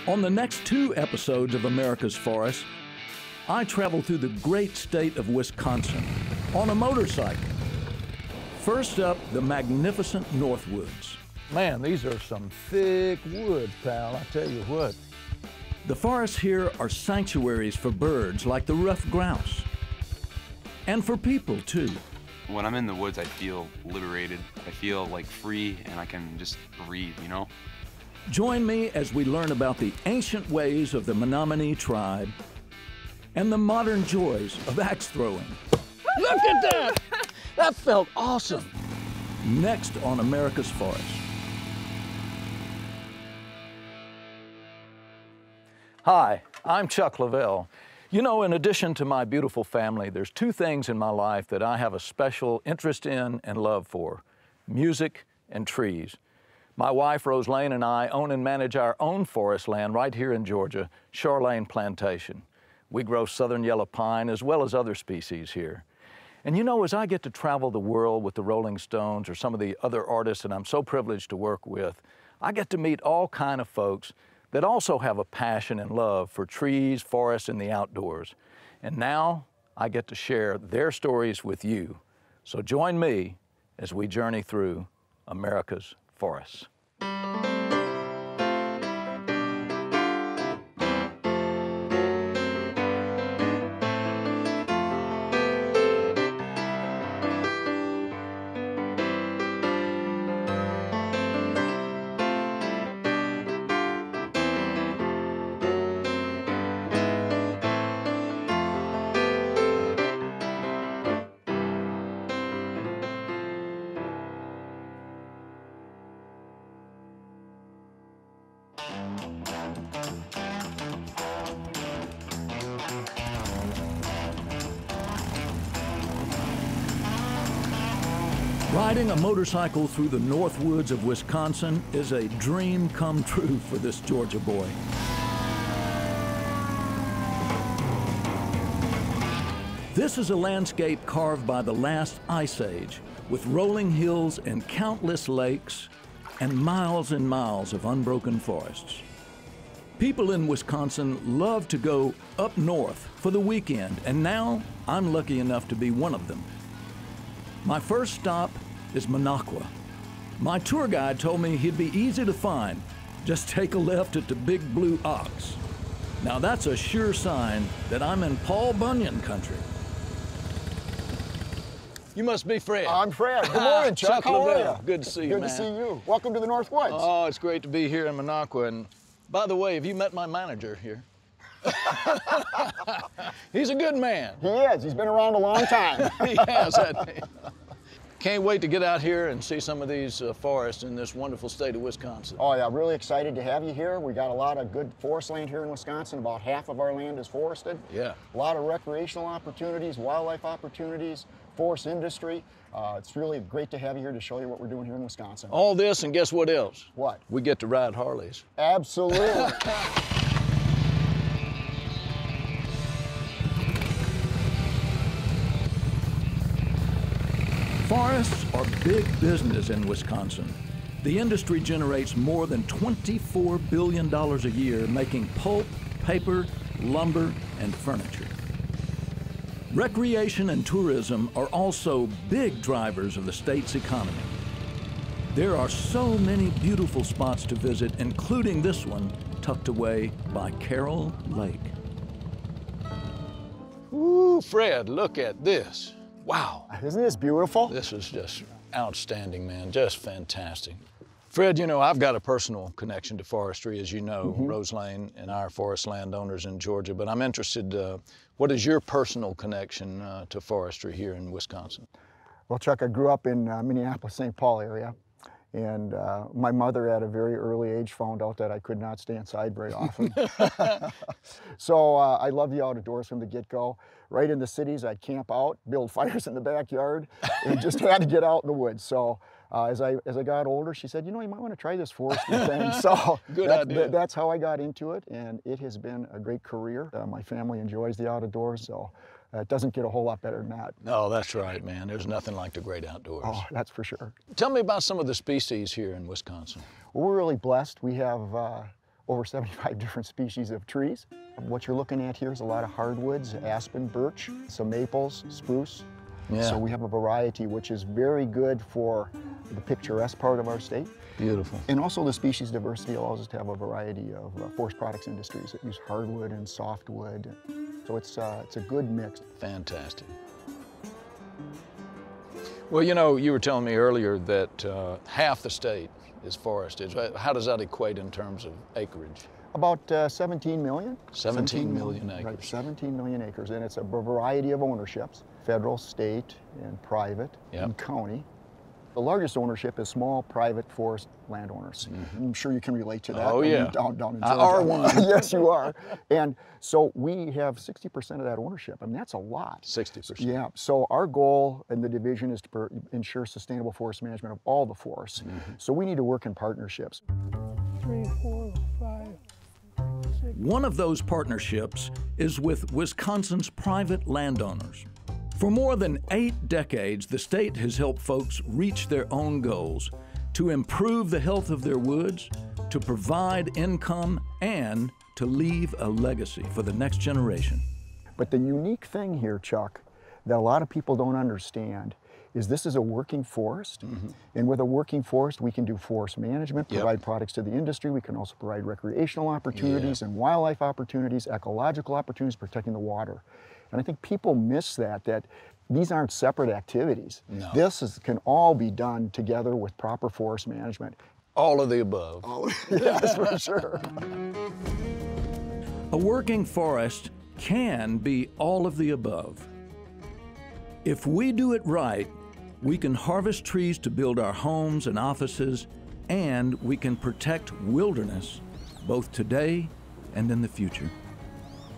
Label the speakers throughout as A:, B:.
A: On the next 2 episodes of America's Forest, I travel through the great state of Wisconsin on a motorcycle. First up, the magnificent Northwoods. Man, these are some thick woods, pal, I tell you what. The forests here are sanctuaries for birds like the ruffed grouse. And for people, too.
B: When I'm in the woods, I feel liberated. I feel like free, and I can just breathe, you know?
A: Join me as we learn about the ancient ways of the Menominee Tribe and the modern joys of axe throwing. Look at that! That felt awesome. Next on America's Forest. Hi, I'm Chuck Leavell. You know, in addition to my beautiful family, there's 2 things in my life that I have a special interest in and love for: music and trees. My wife, Rose Lane, and I own and manage our own forest land right here in Georgia, Shoreline Plantation. We grow southern yellow pine as well as other species here. And you know, as I get to travel the world with the Rolling Stones or some of the other artists that I'm so privileged to work with, I get to meet all kind of folks that also have a passion and love for trees, forests, and the outdoors. And now I get to share their stories with you. So join me as we journey through America's forests. Riding a motorcycle through the Northwoods of Wisconsin is a dream come true for this Georgia boy. This is a landscape carved by the last ice age, with rolling hills and countless lakes and miles of unbroken forests. People in Wisconsin love to go up north for the weekend, and now I'm lucky enough to be one of them. My first stop is Minocqua. My tour guide told me he'd be easy to find. Just take a left at the Big Blue Ox. Now that's a sure sign that I'm in Paul Bunyan country. You must be Fred.
C: I'm Fred. Good morning, Chuck.
A: Chuck
C: How are
A: Leavell.
C: you?
A: Good to see you, man.
C: Good to see you. Welcome to the Northwoods.
A: Oh, it's great to be here in Minocqua. And by the way, have you met my manager here? He's a good man.
C: He is. He's been around a long time.
A: He has, hasn't he? Can't wait to get out here and see some of these forests in this wonderful state of Wisconsin.
C: Oh yeah, really excited to have you here. We got a lot of good forest land here in Wisconsin. About half of our land is forested.
A: Yeah.
C: A lot of recreational opportunities, wildlife opportunities, forest industry. It's really great to have you here to show you what we're doing here in Wisconsin.
A: All this, and guess what else?
C: What?
A: We get to ride Harleys.
C: Absolutely.
A: Forests are big business in Wisconsin. The industry generates more than $24 billion a year, making pulp, paper, lumber, and furniture. Recreation and tourism are also big drivers of the state's economy. There are so many beautiful spots to visit, including this one tucked away by Carroll Lake. Ooh, Fred, look at this. Wow.
C: Isn't this beautiful?
A: This is just outstanding, man, just fantastic. Fred, you know, I've got a personal connection to forestry, as you know, Rose Lane and our forest landowners in Georgia, but I'm interested, what is your personal connection to forestry here in Wisconsin?
C: Well, Chuck, I grew up in Minneapolis, St. Paul area, and my mother at a very early age found out that I could not stay inside very often. So I love the outdoors from the get-go. Right in the cities, I'd camp out, build fires in the backyard, and just had to get out in the woods. So as I got older, she said, you know, you might want to try this forestry thing. So that's how I got into it, and it has been a great career. My family enjoys the outdoors, so it doesn't get a whole lot better than that.
A: No, that's right, man. There's nothing like the great outdoors.
C: Oh, that's for sure.
A: Tell me about some of the species here in Wisconsin.
C: Well, we're really blessed. We have over 75 different species of trees. What you're looking at here is a lot of hardwoods, aspen, birch, some maples, spruce.
A: Yeah.
C: So we have a variety which is very good for the picturesque part of our state.
A: Beautiful.
C: And also the species diversity allows us to have a variety of forest products industries that use hardwood and softwood. So it's a good mix.
A: Fantastic. Well, you know, you were telling me earlier that half the state is forested. How does that equate in terms of acreage?
C: About 17 million.
A: 17 million acres.
C: Right, 17 million acres, and it's a variety of ownerships, federal, state, and private, and county. The largest ownership is small private forest landowners. I'm sure you can relate to that.
A: Oh, yeah.
C: Down in Georgia.
A: I are one.
C: Yes, you are. And so we have 60% of that ownership. I mean, that's a lot.
A: 60%.
C: Yeah. So our goal in the division is to ensure sustainable forest management of all the forests. So we need to work in partnerships.
D: 3, 4, 5, 6.
A: One of those partnerships is with Wisconsin's private landowners. For more than 8 decades, the state has helped folks reach their own goals to improve the health of their woods, to provide income, and to leave a legacy for the next generation.
C: But the unique thing here, Chuck, that a lot of people don't understand is this is a working forest. And with a working forest, we can do forest management, provide products to the industry. We can also provide recreational opportunities and wildlife opportunities, ecological opportunities, protecting the water. And I think people miss that these aren't separate activities.
A: No.
C: This can all be done together with proper forest management.
A: All of the above.
C: Yes, for sure.
A: A working forest can be all of the above. If we do it right, we can harvest trees to build our homes and offices, and we can protect wilderness both today and in the future.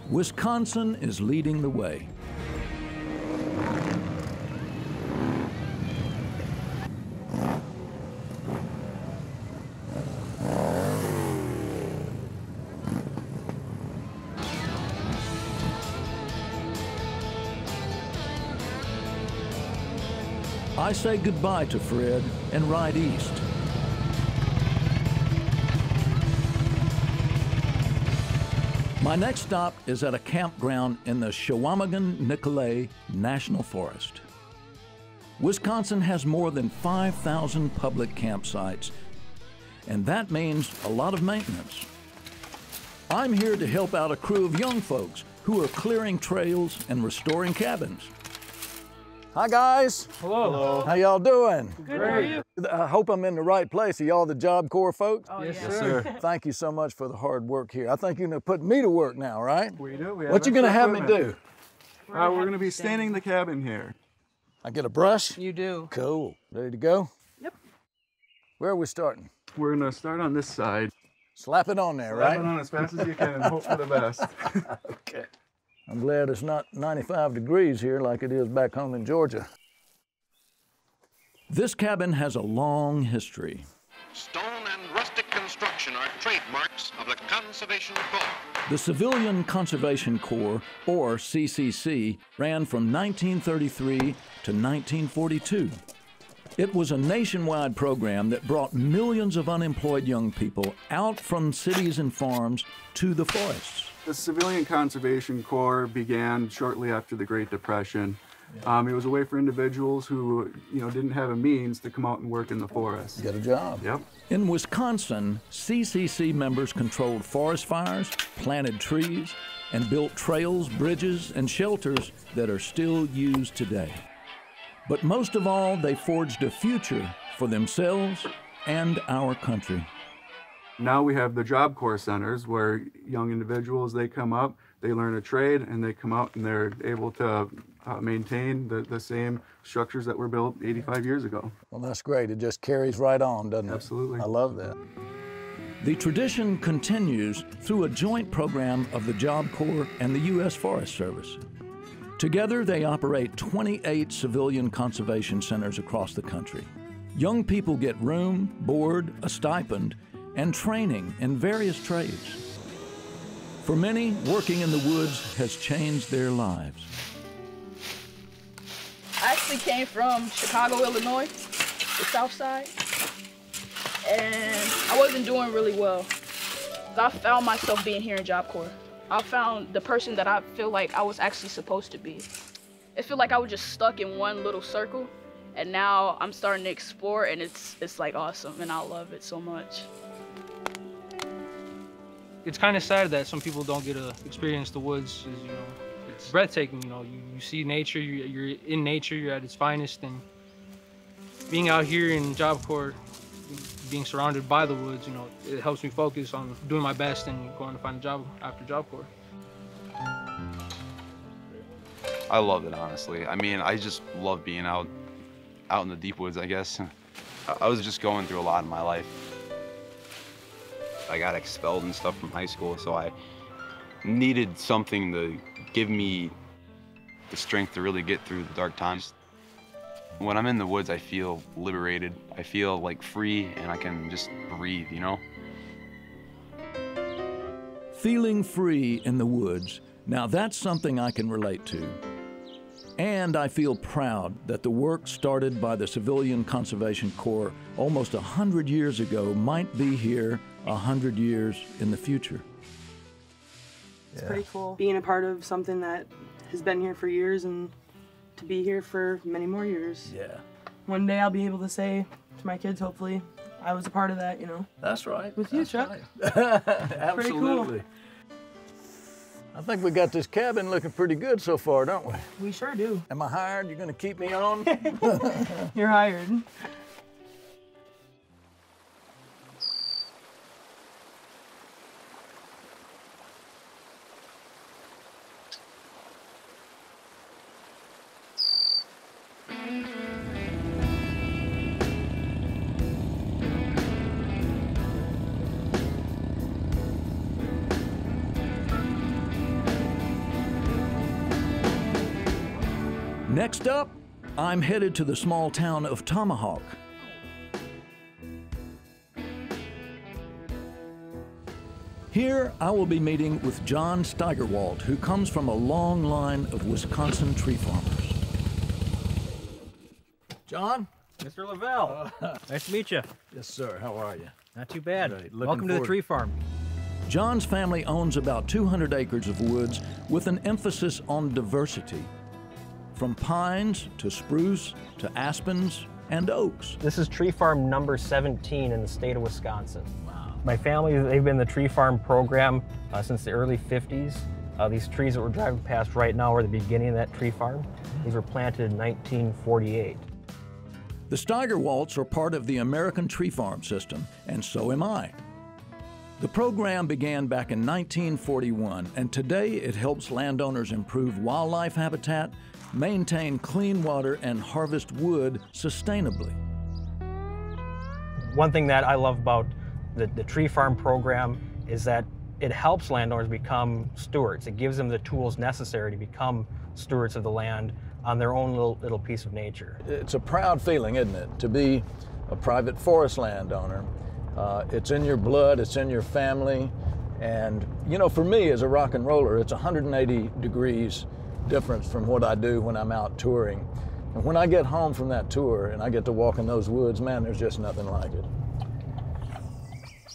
A: Wisconsin is leading the way. I say goodbye to Fred and ride east. My next stop is at a campground in the Chequamegon-Nicolet National Forest. Wisconsin has more than 5,000 public campsites, and that means a lot of maintenance. I'm here to help out a crew of young folks who are clearing trails and restoring cabins. Hi, guys.
D: Hello.
A: How y'all doing?
D: Good. How are you?
A: I hope I'm in the right place. Are y'all the Job Corps folks?
D: Oh, yes,
B: Yes,
D: sir.
B: sir.
A: Thank you so much for the hard work here. I think you're gonna put me to work now, right?
D: We do.
A: What you gonna have me do?
D: We're going to be staining the cabin here.
A: I get a brush?
E: You do.
A: Cool. Ready to go?
E: Yep.
A: Where are we starting?
D: We're going to start on this side.
A: Slap it on there,
D: Slap
A: right?
D: it on as fast as you can and hope for the best.
A: Okay. I'm glad it's not 95 degrees here like it is back home in Georgia. This cabin has a long history.
F: Stone and rustic construction are trademarks of the Conservation Corps.
A: The Civilian Conservation Corps, or CCC, ran from 1933 to 1942. It was a nationwide program that brought millions of unemployed young people out from cities and farms to the forests.
D: The Civilian Conservation Corps began shortly after the Great Depression. It was a way for individuals who, didn't have a means to come out and work in the forest.
A: Get a job.
D: Yep.
A: In Wisconsin, CCC members controlled forest fires, planted trees, and built trails, bridges, and shelters that are still used today. But most of all, they forged a future for themselves and our country.
D: Now we have the Job Corps centers where young individuals, they come up, they learn a trade, and they come out and they're able to maintain the same structures that were built 85 years ago.
A: Well, that's great. It just carries right on, doesn't it?
D: Absolutely.
A: I love that. The tradition continues through a joint program of the Job Corps and the U.S. Forest Service. Together, they operate 28 civilian conservation centers across the country. Young people get room, board, a stipend, and training in various trades. For many, working in the woods has changed their lives.
E: I actually came from Chicago, Illinois, the south side, and I wasn't doing really well. I found myself being here in Job Corps. I found the person that I feel like I was actually supposed to be. It felt like I was just stuck in one little circle, and now I'm starting to explore, and it's like awesome, and I love it so much.
G: It's kind of sad that some people don't get to experience the woods. You know, it's breathtaking. You know, you see nature, you're in nature, you're at its finest, and being out here in Job Corps, being surrounded by the woods, you know, it helps me focus on doing my best and going to find a job after Job Corps.
B: I love it, honestly. I mean, I just love being out in the deep woods, I guess. I was just going through a lot in my life. I got expelled and stuff from high school, so I needed something to give me the strength to really get through the dark times. When I'm in the woods, I feel liberated. I feel like free, and I can just breathe, you know?
A: Feeling free in the woods, now that's something I can relate to. And I feel proud that the work started by the Civilian Conservation Corps almost 100 years ago might be here 100 years in the future.
H: It's pretty cool being a part of something that has been here for years and to be here for many more years.
A: Yeah.
H: One day I'll be able to say to my kids, hopefully, I was a part of that, you know.
A: That's right.
H: With you, Chuck.
A: Right. Absolutely.
H: Cool.
A: I think we got this cabin looking pretty good so far, don't we?
H: We sure do.
A: Am I hired? You're gonna keep me on?
H: You're hired.
A: Next up, I'm headed to the small town of Tomahawk. Here, I will be meeting with John Steigerwalt, who comes from a long line of Wisconsin tree farmers. John?
I: Mr. Leavell, nice to meet you.
A: Yes, sir. How are you?
I: Not too bad.
A: Great.
I: Welcome to the tree farm.
A: John's family owns about 200 acres of woods with an emphasis on diversity, from pines to spruce to aspens and oaks.
I: This is tree farm number 17 in the state of Wisconsin. Wow. My family, they've been in the tree farm program since the early 50s. These trees that we're driving past right now are the beginning of that tree farm. These were planted in 1948.
A: The Steigerwalts are part of the American tree farm system, and so am I. The program began back in 1941, and today it helps landowners improve wildlife habitat, maintain clean water, and harvest wood sustainably.
I: One thing that I love about the tree farm program is that it helps landowners become stewards. It gives them the tools necessary to become stewards of the land on their own little piece of nature.
A: It's a proud feeling, isn't it, to be a private forest landowner. It's in your blood, it's in your family, and you know, for me as a rock and roller, it's 180 degrees difference from what I do when I'm out touring. And when I get home from that tour and I get to walk in those woods, man, there's just nothing like it.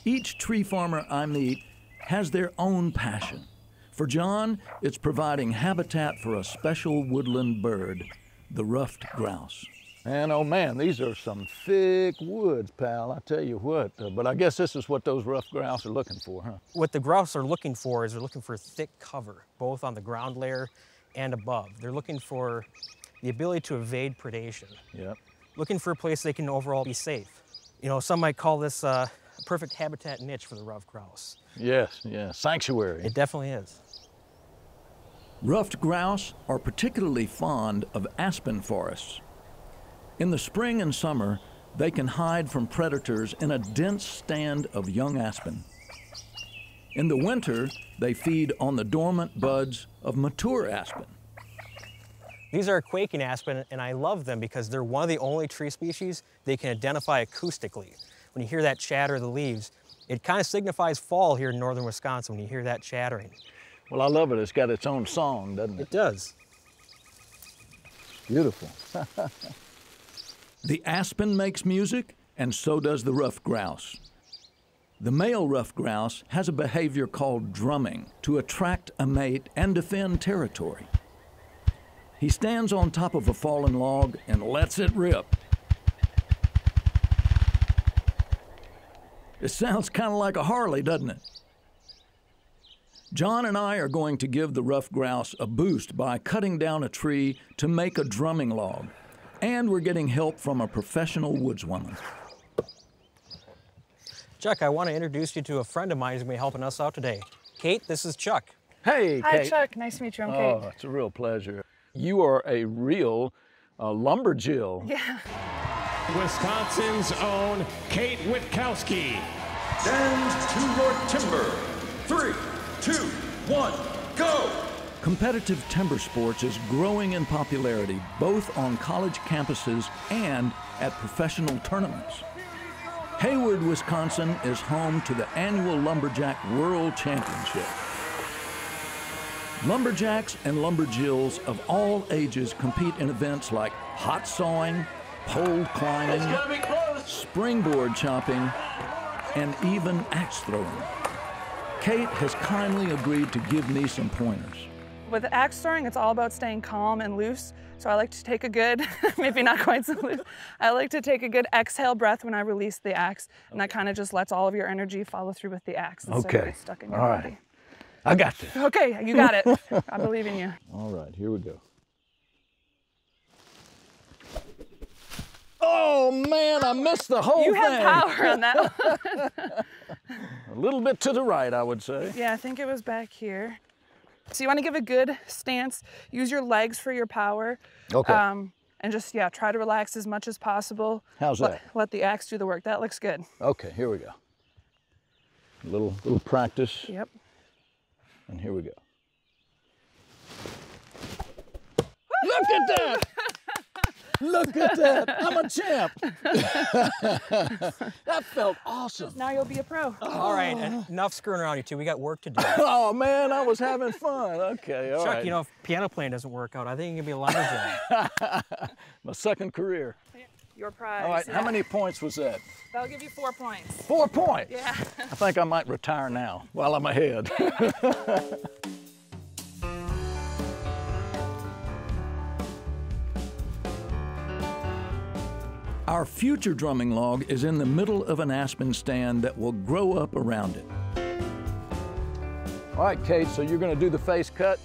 A: Each tree farmer I meet has their own passion. For John, it's providing habitat for a special woodland bird, the ruffed grouse. Man, oh man, these are some thick woods, pal, I tell you what. But I guess this is what those ruffed grouse are looking for, huh?
I: What the grouse are looking for is they're looking for thick cover, both on the ground layer and above. They're looking for the ability to evade predation.
A: Yep.
I: Looking for a place they can overall be safe. You know, some might call this a perfect habitat niche for the ruffed grouse.
A: Yes, yeah, sanctuary.
I: It definitely is.
A: Ruffed grouse are particularly fond of aspen forests. In the spring and summer, they can hide from predators in a dense stand of young aspen. In the winter, they feed on the dormant buds of mature aspen.
I: These are quaking aspen, and I love them because they're one of the only tree species they can identify acoustically. When you hear that chatter of the leaves, it kind of signifies fall here in northern Wisconsin when you hear that chattering.
A: Well, I love it. It's got its own song, doesn't it?
I: It does.
A: Beautiful. The aspen makes music, and so does the ruffed grouse. The male ruffed grouse has a behavior called drumming to attract a mate and defend territory. He stands on top of a fallen log and lets it rip. It sounds kind of like a Harley, doesn't it? John and I are going to give the ruffed grouse a boost by cutting down a tree to make a drumming log. And we're getting help from a professional woodswoman.
I: Chuck, I want to introduce you to a friend of mine who's going to be helping us out today. Kate, this is Chuck.
A: Hey,
J: Hi,
A: Kate.
J: Chuck. Nice to meet you. I'm Kate.
A: Oh, it's a real pleasure. You are a real lumberjill.
J: Yeah.
K: Wisconsin's own Kate Witkowski. Stand to your timber. 3, 2, 1, go!
A: Competitive timber sports is growing in popularity both on college campuses and at professional tournaments. Hayward, Wisconsin is home to the annual Lumberjack World Championship. Lumberjacks and lumberjills of all ages compete in events like hot sawing, pole climbing, springboard chopping, and even axe throwing. Kate has kindly agreed to give me some pointers.
J: With axe throwing, it's all about staying calm and loose. So I like to take a good, maybe not quite so loose, I like to take a good exhale breath when I release the axe, and that kind of just lets all of your energy follow through with the axe instead of getting stuck in your body.
A: I got this.
J: Okay, you got it. I believe in you.
A: All right, here we go. Oh man, I missed the whole thing.
J: You have power on that one.
A: A little bit to the right, I would say.
J: Yeah, I think it was back here. So you want to give a good stance, use your legs for your power.
A: Okay.
J: And just, yeah, try to relax as much as possible.
A: How's that?
J: Let the axe do the work. That looks good.
A: Okay, here we go. A little practice.
J: Yep.
A: And here we go. Look at that! Look at that! I'm a champ! That felt awesome.
J: Now you'll be a pro.
I: All right, enough screwing around, you two. We got work to do.
A: Oh man, I was having fun. Okay, all right.
I: Chuck, you know, if piano playing doesn't work out, I think you can be a lumberjack.
A: My second career.
J: Your prize.
A: All right,
J: yeah.
A: how many points was that?
J: That'll give you 4 points.
A: 4 points?
J: Yeah.
A: I think I might retire now while I'm ahead. Our future drumming log is in the middle of an aspen stand that will grow up around it. All right, Kate, so you're going to do the face cut?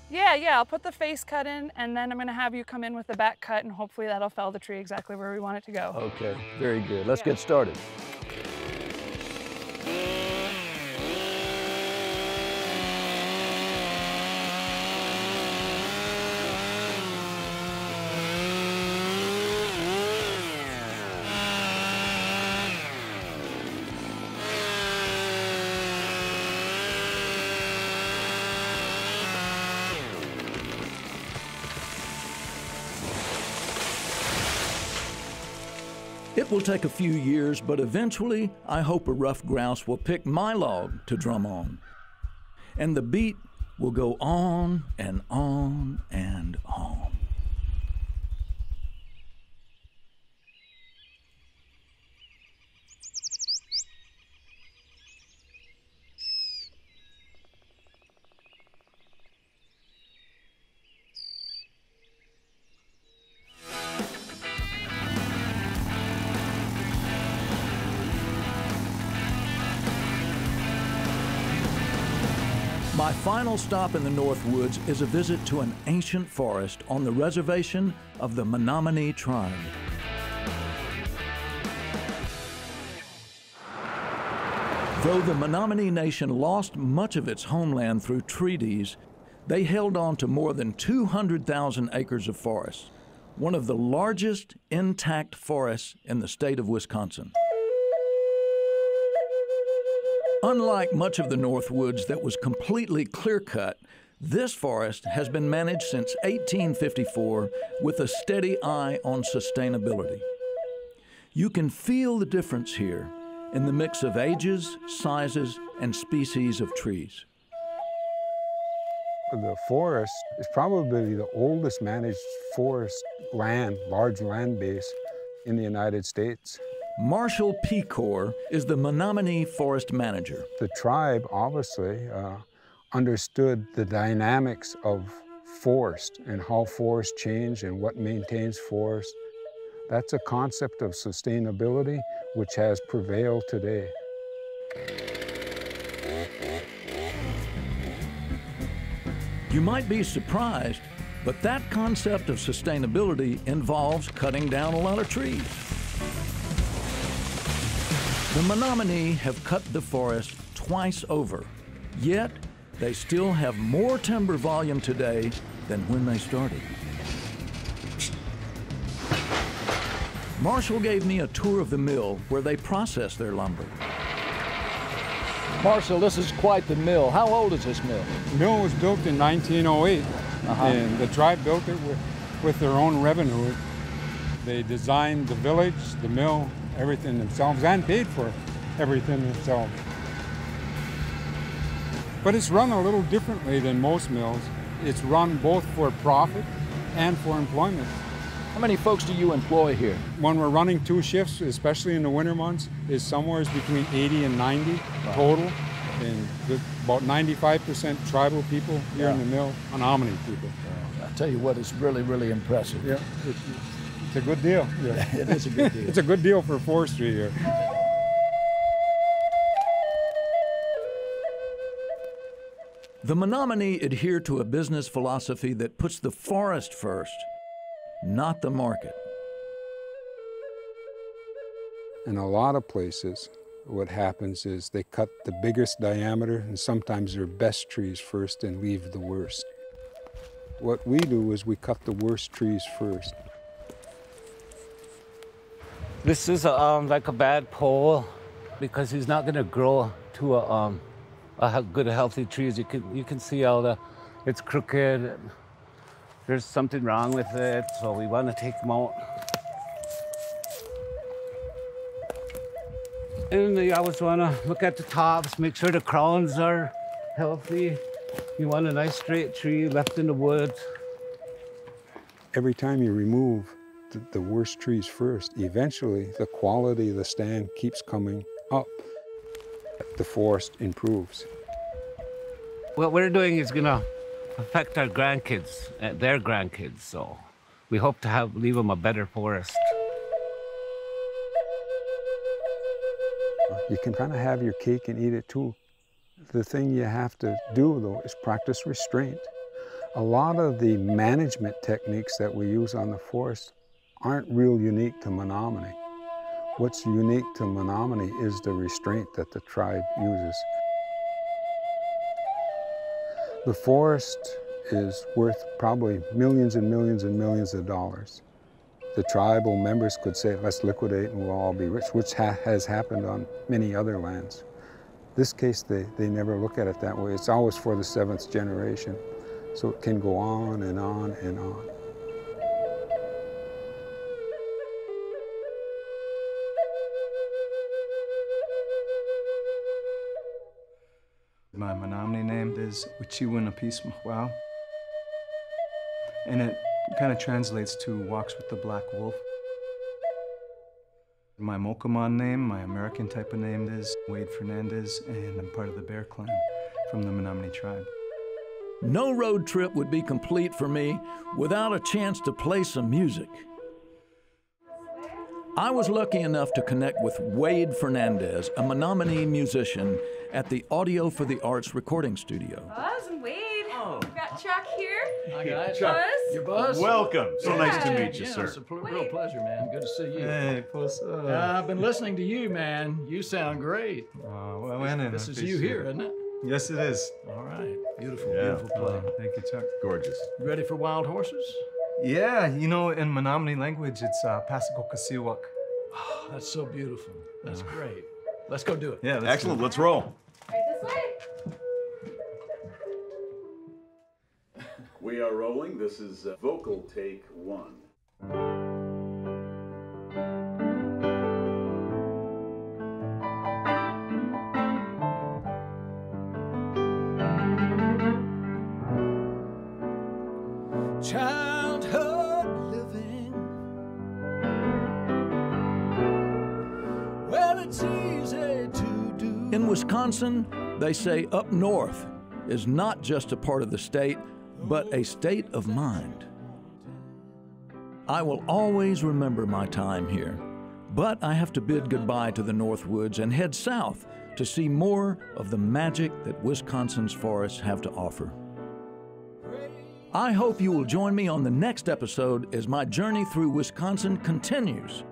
J: Yeah, I'll put the face cut in, and then I'm going to have you come in with the back cut, and hopefully that'll fell the tree exactly where we want it to go.
A: Okay, very good. Let's get started. It will take a few years, but eventually I hope a ruffed grouse will pick my log to drum on. And the beat will go on and on and on. My final stop in the Northwoods is a visit to an ancient forest on the reservation of the Menominee Tribe. Though the Menominee Nation lost much of its homeland through treaties, they held on to more than 200,000 acres of forest, one of the largest intact forests in the state of Wisconsin. Unlike much of the Northwoods that was completely clear-cut, this forest has been managed since 1854 with a steady eye on sustainability. You can feel the difference here in the mix of ages, sizes, and species of trees.
L: The forest is probably the oldest managed forest land, large land base in the United States.
A: Marshall Pecor is the Menominee forest manager.
L: The tribe obviously understood the dynamics of forest and how forests change and what maintains forest. That's a concept of sustainability which has prevailed today.
A: You might be surprised, but that concept of sustainability involves cutting down a lot of trees. The Menominee have cut the forest twice over, yet they still have more timber volume today than when they started. Marshall gave me a tour of the mill where they process their lumber. Marshall, this is quite the mill. How old is this mill?
L: The mill was built in 1908, and the tribe built it with their own revenue. They designed the village, the mill, everything themselves, and paid for everything themselves. But it's run a little differently than most mills. It's run both for profit and for employment.
A: How many folks do you employ here?
L: When we're running 2 shifts, especially in the winter months, is somewhere between 80 and 90 total. And about 95% tribal people here in the mill, Menominee people.
A: I tell you what, it's really, really impressive.
L: Yeah, it's a good deal. Yeah.
A: It is a good deal.
L: It's a good deal for forestry here.
A: The Menominee adhere to a business philosophy that puts the forest first, not the market.
L: In a lot of places, what happens is they cut the biggest diameter and sometimes their best trees first and leave the worst. What we do is we cut the worst trees first.
M: This is like a bad pole because he's not going to grow to a good, healthy tree. As you can see how it's crooked. There's something wrong with it, so we want to take them out. And you always want to look at the tops, make sure the crowns are healthy. You want a nice straight tree left in the woods.
L: Every time you remove the worst trees first, eventually the quality of the stand keeps coming up. The forest improves.
M: What we're doing is going to affect our grandkids, their grandkids, so we hope to leave them a better forest.
L: You can kind of have your cake and eat it too. The thing you have to do, though, is practice restraint. A lot of the management techniques that we use on the forest aren't real unique to Menominee. What's unique to Menominee is the restraint that the tribe uses. The forest is worth probably millions and millions and millions of dollars. The tribal members could say, let's liquidate and we'll all be rich, which has happened on many other lands. This case, they never look at it that way. It's always for the 7th generation. So it can go on and on and on.
N: My Menominee name is Chequamegon-Nicolet, and it kind of translates to walks with the black wolf. My Mokemon name, my American type of name is Wade Fernandez, and I'm part of the Bear Clan from the Menominee tribe.
A: No road trip would be complete for me without a chance to play some music. I was lucky enough to connect with Wade Fernandez, a Menominee musician, at the Audio for the Arts recording studio.
O: Buzz and Wade. Oh. We've got Chuck here.
A: Hi, guys.
O: Chuck. Buzz.
A: You're Buzz?
P: Welcome. So nice to meet you,
A: yeah,
P: sir.
A: It's a real pleasure, man. Good to see you.
N: Hey, what's up?
A: I've been listening to you, man. You sound great. This is you here, isn't it?
N: Yes, it is.
A: All right. Beautiful, beautiful play.
N: Thank you, Chuck.
P: Gorgeous.
A: You ready for wild horses?
N: Yeah, you know, in Menominee language, it's Passikokasiwak.
A: Oh, that's so beautiful. That's great. Let's go do it.
N: Yeah,
P: excellent. Let's roll.
O: Right this way.
P: We are rolling. This is vocal take 1.
A: Childhood living Wisconsin, they say up north is not just a part of the state, but a state of mind. I will always remember my time here, but I have to bid goodbye to the Northwoods and head south to see more of the magic that Wisconsin's forests have to offer. I hope you will join me on the next episode as my journey through Wisconsin continues.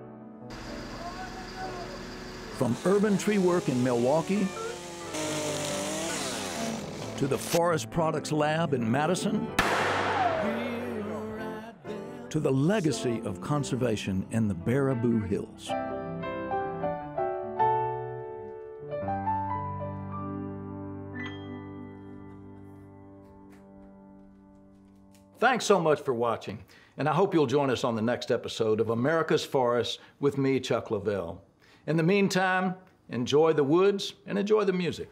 A: From urban tree work in Milwaukee to the Forest Products Lab in Madison to the legacy of conservation in the Baraboo Hills. Thanks so much for watching, and I hope you'll join us on the next episode of America's Forests with me, Chuck Leavell. In the meantime, enjoy the woods and enjoy the music.